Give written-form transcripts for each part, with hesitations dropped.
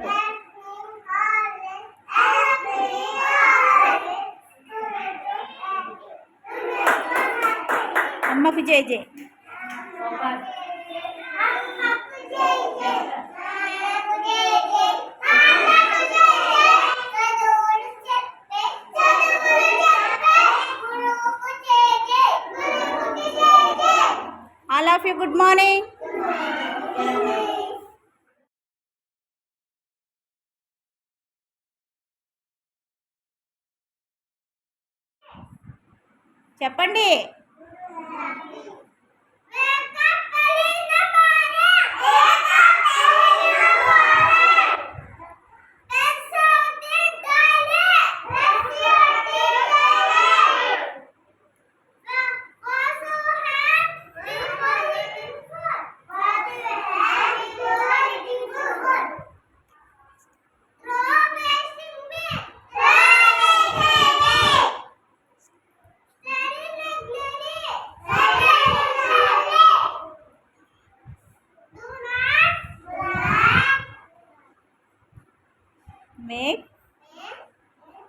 చెప్పు. అమ్మకు జై జై. All of you, good morning. చెప్పండి.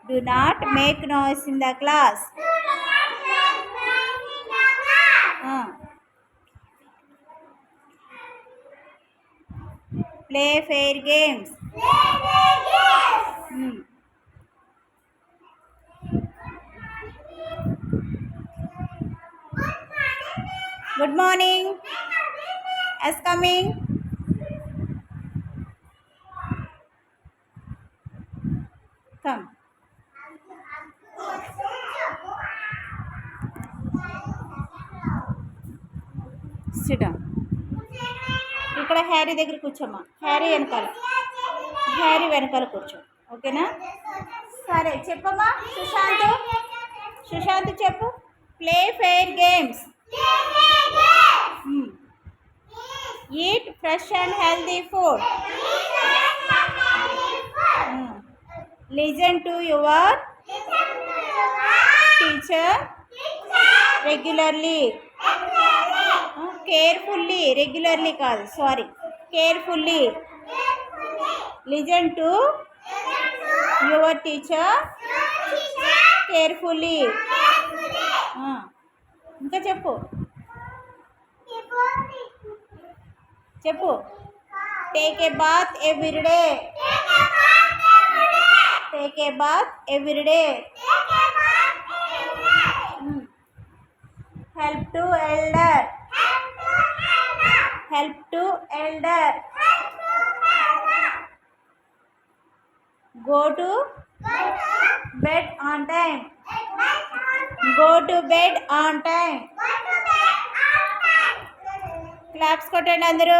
Do not make noise in the class. Play fair games. Good morning. As coming. Come. Sit down. ఇక్కడ Harry దగ్గర కూర్చోమ్మా. హ్యారీ వెనకాల కూర్చో. ఓకేనా? సరే చెప్పమ్మా. సుశాంత్ చెప్పు. Play fair games. Eat fresh and healthy food. Listen to your teacher regularly. Carefully, regularly కాదు, sorry, carefully. Listen to your teacher carefully. ఇంకా చెప్పు. Take a bath everyday. Take a bath everyday. Help to elder. Go to bed on time. Claps కొట్టండి అందరూ.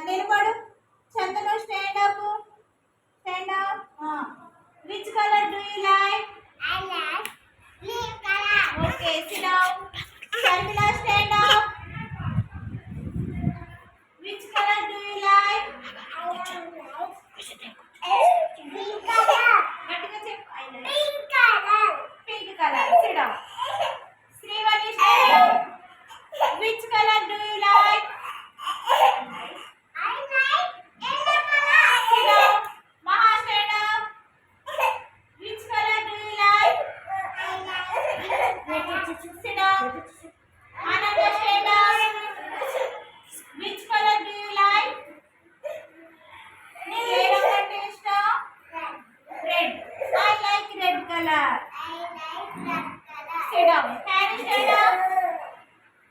నిలబడు. Chandan stand up. Stand up. Which colour do you like? I like blue color. Okay, sit down. Sharmila stand up. Which colour do you like? Green color. గట్టిగా చెప్పు. I like Pink color. Pink colour. SIT down. Srivalli stand up. Which colour do you like? I like yellow color. Sit down. Maha, stand up. Which color do you like? I like Sit down. Ananda, stand up. Which color do you like? నీకు ఏ రంగు అంటే ఇష్టం? red. Red. I like red color. I like red color. Sit down. Harry, stand up.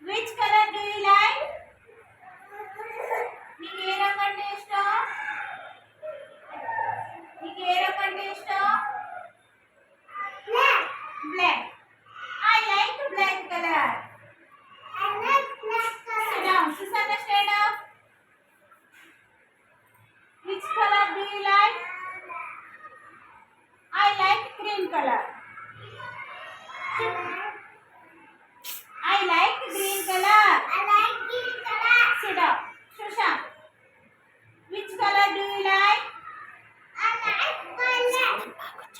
Which color do you like? నీకు ఏ రంగు అంటే ఇష్టం? నీకు ఏ రంగు అంటే ఇష్టం? Black. Black. I like black color. I like black Sit color. down. Susanna, stand up. Which color do you like? I like green color. I like green color. I like green color. Sit down. Shushan. Which color do you like? I like violet.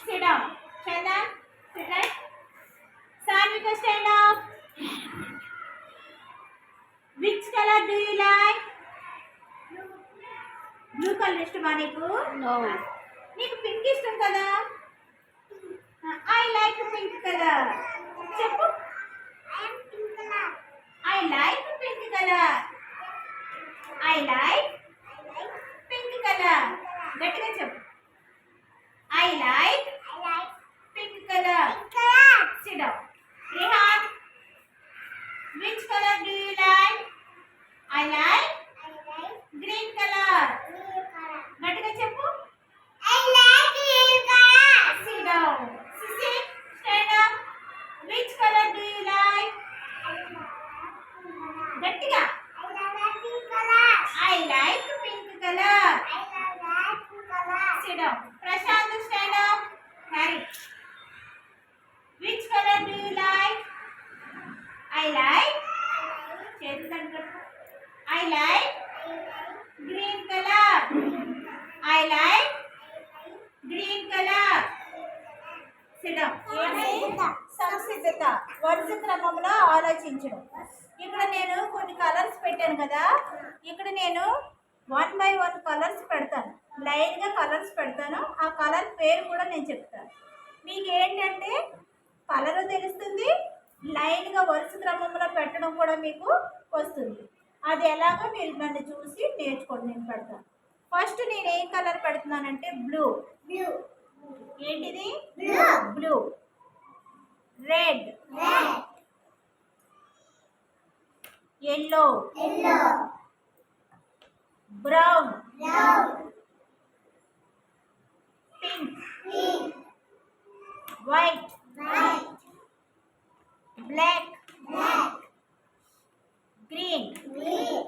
Sit down. Chandan, sit down. Sanvika, stand up. Which color do you like? Blue color ఇష్టమా నీకు? No. నీకు pink ఇష్టం కదా? I like pink color. చెప్పు. I am pink color. I like pink color. I like I like pink color. గట్టిగా చెప్పు. I like pink color. pink color. Sit down. Rehan, which color do you like? I like I like green color. blue color. గట్టిగా చెప్పు. I like green color. Sit down. Sissy, stand up. Which color do you like? గట్టిగా. I like pink color. I like pink color. I like pink color. Sit down. Prashant, stand up. Harry, which color do you like? I like I like green color. I like green color. Sit down. సంసిద్ధత వరుస క్రమంలో ఆలోచించడం. ఇక్కడ నేను కొన్ని colours పెట్టాను కదా, ఇక్కడ నేను 1 by 1 కలర్స్ పెడతాను. లైన్గా కలర్స్ పెడతాను. ఆ కలర్ పేరు కూడా నేను చెప్తాను. మీకు ఏంటంటే కలరు తెలుస్తుంది, లైన్గా వరుస క్రమంలో పెట్టడం కూడా మీకు వస్తుంది. అది ఎలాగో మీరు నన్ను చూసి నేర్చుకోండి. నేను పెడతాను. ఫస్ట్ నేను ఏం కలర్ పెడుతున్నానంటే బ్లూ. Blue. ఏంటిది? Blue. Blue. Red. Red. Yellow. Yellow. Brown. Brown. Pink. Pink. White. White. Black. Black. Green. Green.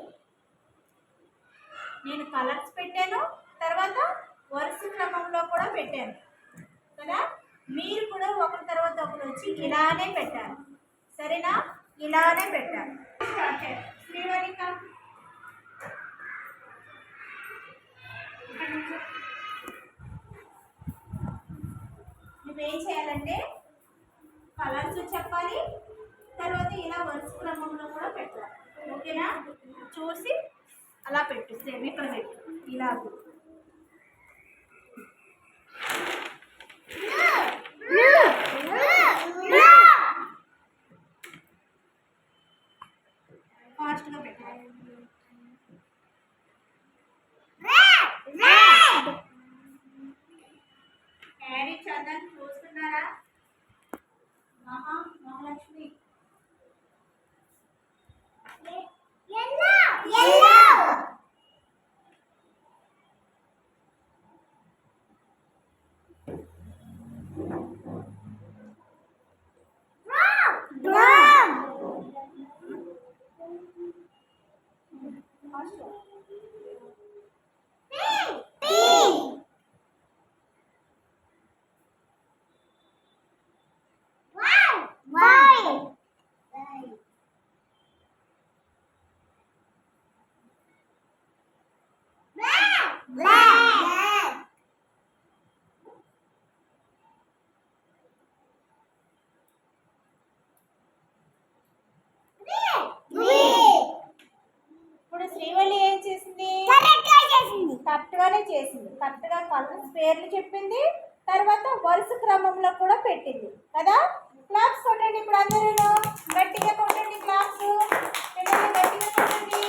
నేను కలర్స్ పెట్టాను, తర్వాత వరుస క్రమంలో కూడా పెట్టాను కదా. మీరు కూడా ఒకరి తర్వాత ఒకరు వచ్చి ఇలానే పెట్టారు, సరేనా? ఇలానే పెట్టారు. శ్రీవరిక, నువ్వేం చేయాలంటే కలర్స్ చెప్పాలి, తర్వాత ఇలా వరుస క్రమంలో కూడా పెట్టాలి. ఓకేనా? చూసి అలా పెట్టు. సేమ్ ఇక్కడ పెట్టు. ఇలా Blue. Blue. ఫాస్ట్గా పెట్టాలి. Red. Red. హ్యారీ, చందన్ చూస్తున్నారా? Mahalakshmi, Yellow. Yellow. Brown. Brown. Fast ఇప్పుడు శ్రీవల్లి ఏం చేసింది? కరెక్ట్గానే చేసింది. కరెక్ట్గా కలర్స్ పేర్లు చెప్పింది, తర్వాత వరుస క్రమంలో కూడా పెట్టింది కదా. క్లాప్స్ కొట్టండి ఇప్పుడు అందరూ, గట్టిగా కొట్టండి క్లాప్స్, పిల్లలు గట్టిగా కొట్టండి.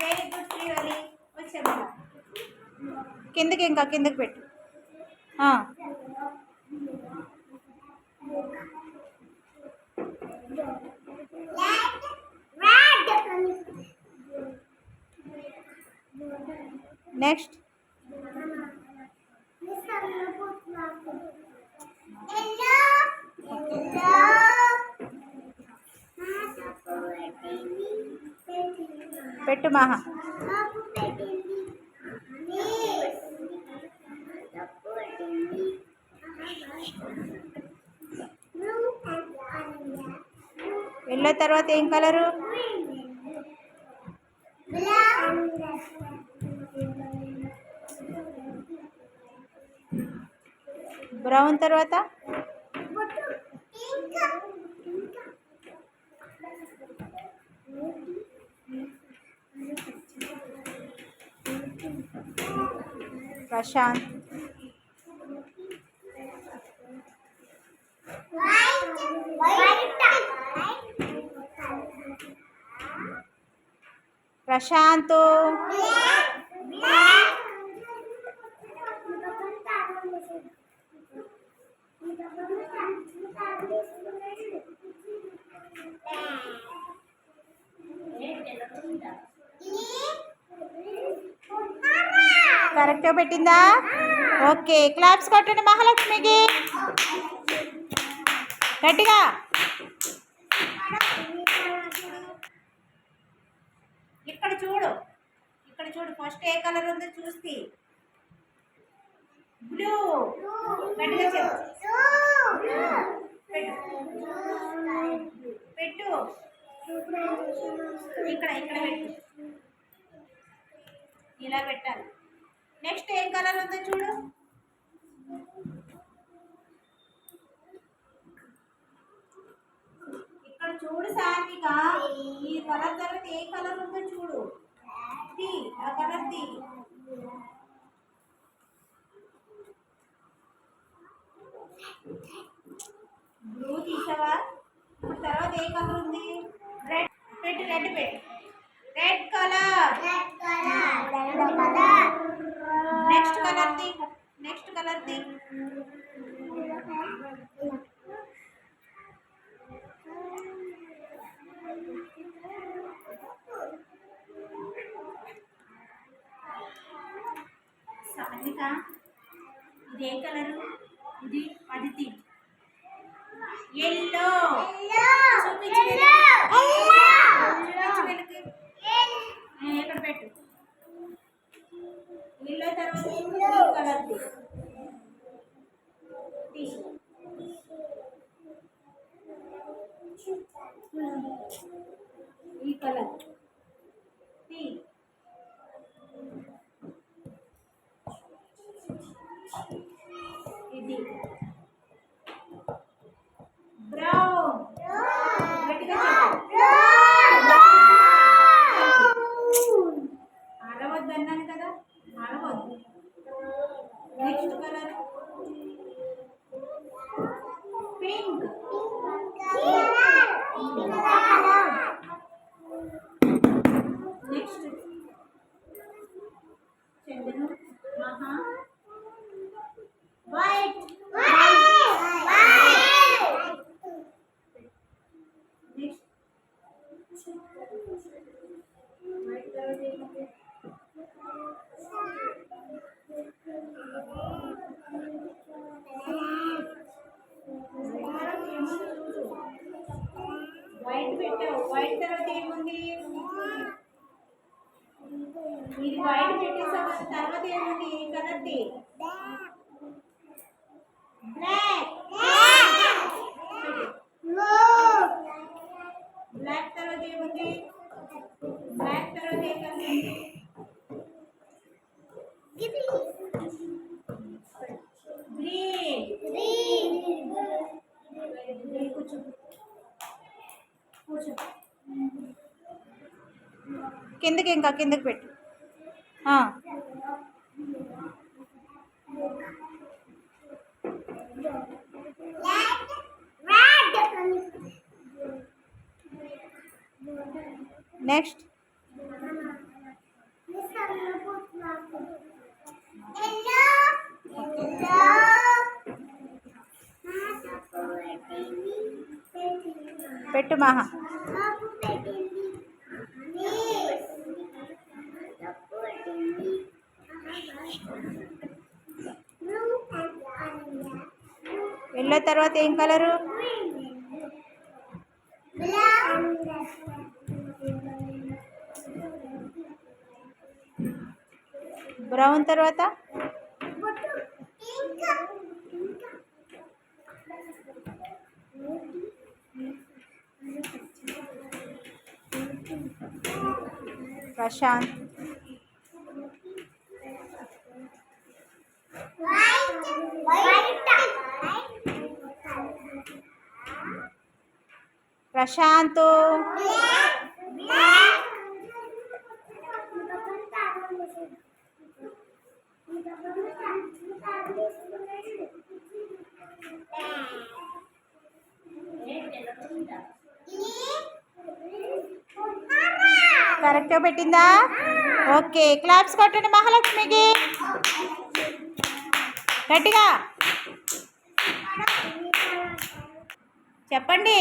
Very good Srivalli. వచ్చాము కిందకి, ఇంకా కిందకి పెట్టు. నెక్స్ట్ పెట్టు మహా. ఎల్లో తర్వాత ఏం కలరు? బ్రౌన్ తర్వాత ప్రశాంత్. ప్రశాంత్ కరెక్ట్గా పెట్టిందా? ఓకే, క్లాప్స్ కొట్టండి మహాలక్ష్మికి గట్టిగా. ఇక్కడ చూడు, ఇక్కడ చూడు, ఫస్ట్ ఏ కలర్ ఉందో చూసి. బ్లూ. గట్టిగా చెప్పు. పెట్టు. ఇక్కడ ఇక్కడ పెట్టు, ఇలా పెట్టాలి. నెక్స్ట్ ఏం కలర్ ఉందో చూడు. ఇక్కడ చూడు సాత్విక, ఈ కలర్ తర్వాత ఏ కలర్ ఉందో చూడు. ఆ కలర్ తీ. బ్లూ తీసావా? ఇప్పుడు తర్వాత ఏ కలర్ ఉంది? రెడ్. పెట్టు, రెడ్ పెట్టు. Red colour. Next colour the, next colour the. సాత్విక, ఇది ఏ కలరు? ఇది అదితి. ఎల్లో. చూపించు వెనక్కి. ఇక్కడ పెట్టు. ఎల్లో తర్వాత కలర్ ఈ కలర్ ఇది బ్రౌన్. గట్టిగా అరవద్దు అన్నాను కదా, అరవద్దు. Next colour pink. Next Chandan Maha white. White పెట్టావు. వైట్ తర్వాత ఏముంది? ఇది వైట్ పెట్టేసావు కదా. తర్వాత ఏముంది కలర్ది? బ్లాక్. బ్లాక్ తర్వాత ఏముంది? బ్లాక్ తర్వాత ఏ కలర్? గ్రీన్. కూర్చో కూర్చో. కిందకి ఇంకా కిందకి పెట్టు. నెక్స్ట్ పెట్టు మహా. ఎల్లో తర్వాత ఏం కలరు? బ్రౌన్ తర్వాత ప్రశాంత్. ప్రశాంత్. కరెక్ట్గా పెట్టిందా? ఓకే, క్లాప్స్ కొట్టండి మహాలక్ష్మికి గట్టిగా చెప్పండి.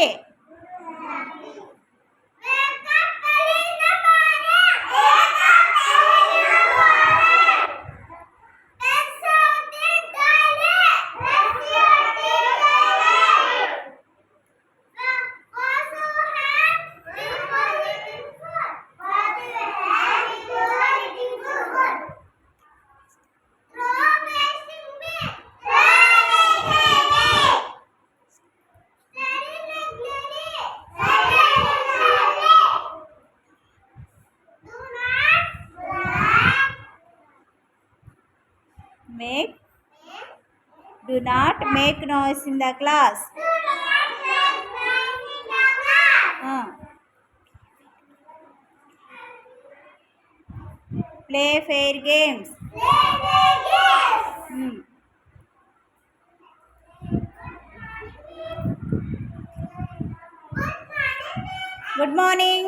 Do not make noise in the class. Play fair games. Good morning.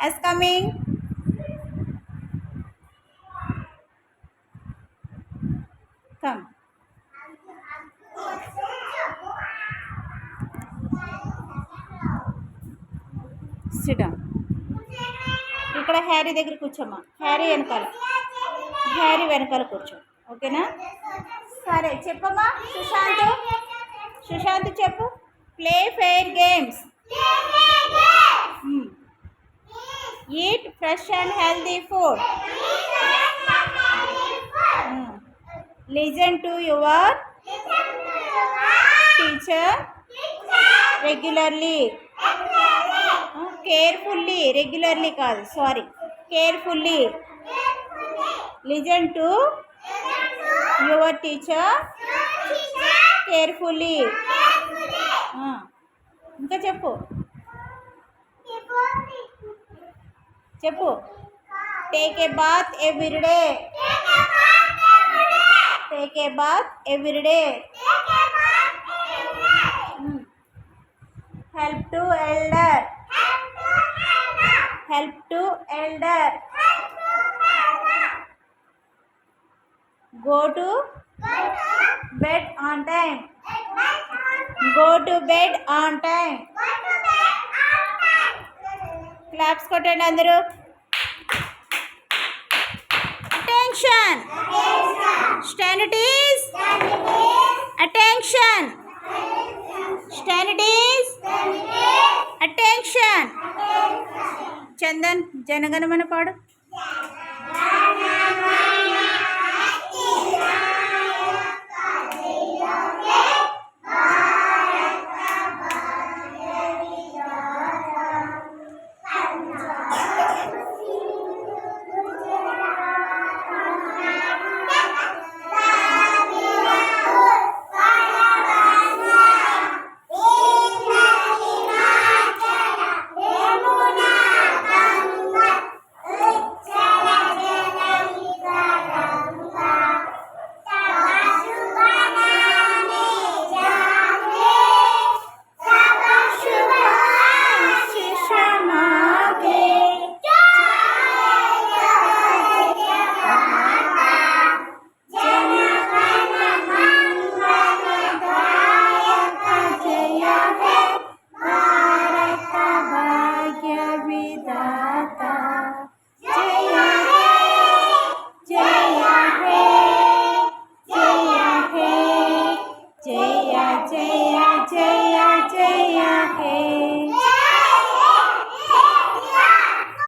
As coming. Come. Sit down. ఇక్కడ హ్యారీ దగ్గర కూర్చోమ్మా. హ్యారీ వెనకాల కూర్చో. ఓకేనా? సరే చెప్పమ్మా. సుశాంత్ చెప్పు. Play fair games. Eat fresh and healthy food. Listen to your teacher regularly. Carefully, regularly కాదు, sorry, carefully. Listen to your teacher carefully. ఇంకా చెప్పు. Take a bath everyday. Take a bath everyday. Help to elder. Go to bed on time. Claps కొట్టండి అందరూ. Attention. Standards. Attention. Attention. Chandan Jana Gana Mana పాడు.